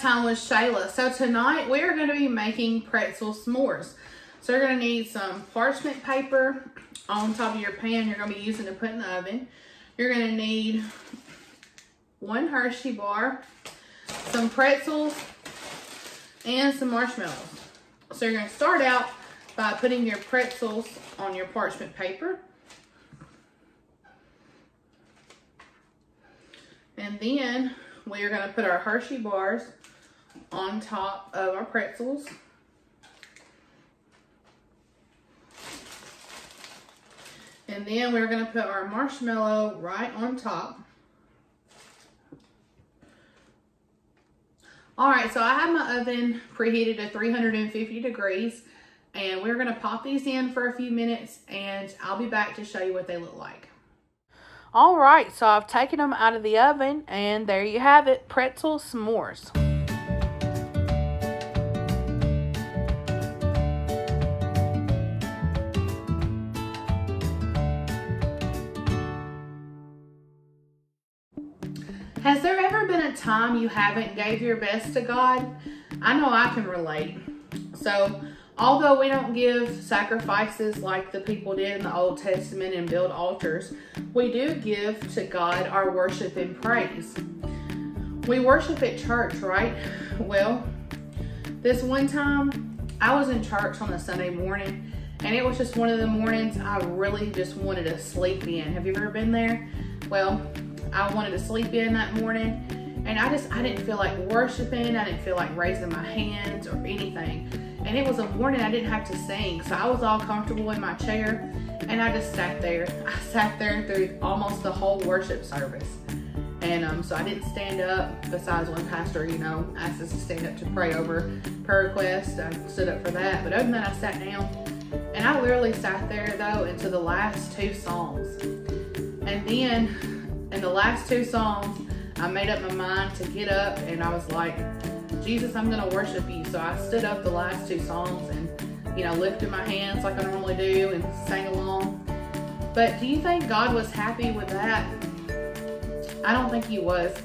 time with Shayla. So tonight we are going to be making pretzel s'mores. So you're going to need some parchment paper on top of your pan you're going to be using to put in the oven. You're going to need 1 Hershey bar, some pretzels, and some marshmallows. So you're going to start out by putting your pretzels on your parchment paper. And then we are going to put our Hershey bars on top of our pretzels. And then we're going to put our marshmallow right on top. Alright, so I have my oven preheated to 350 degrees. And we're going to pop these in for a few minutes. And I'll be back to show you what they look like. Alright, so I've taken them out of the oven. And there you have it, pretzel s'mores. Has there ever been a time you haven't gave your best to God? I know I can relate. So, although we don't give sacrifices like the people did in the Old Testament and build altars, we do give to God our worship and praise. We worship at church, right? Well, this one time, I was in church on a Sunday morning, and it was just one of the mornings I really just wanted to sleep in. Have you ever been there? Well, I wanted to sleep in that morning, and I didn't feel like worshiping. I didn't feel like raising my hands or anything. And it was a morning I didn't have to sing, so I was all comfortable in my chair, and I just sat there. I sat there through almost the whole worship service. And so I didn't stand up, besides when Pastor, asked us to stand up to pray over prayer requests. I stood up for that, but other than that, I sat down. And I literally sat there, though, into the last 2 songs. And then, in the last 2 songs, I made up my mind to get up, and I was like, Jesus, I'm going to worship you. So I stood up the last 2 songs and, lifted my hands like I normally do and sang along. But do you think God was happy with that? I don't think he was.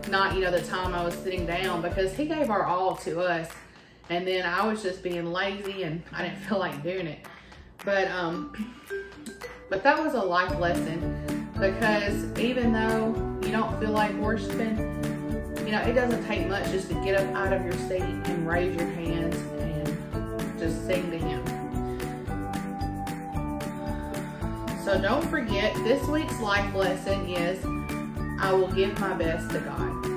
Not, the time I was sitting down, because he gave our all to us. And then I was just being lazy and I didn't feel like doing it. But that was a life lesson, because even though you don't feel like worshiping, it doesn't take much just to get up out of your seat and raise your hands and just sing to him. So don't forget, this week's life lesson is, I will give my best to God.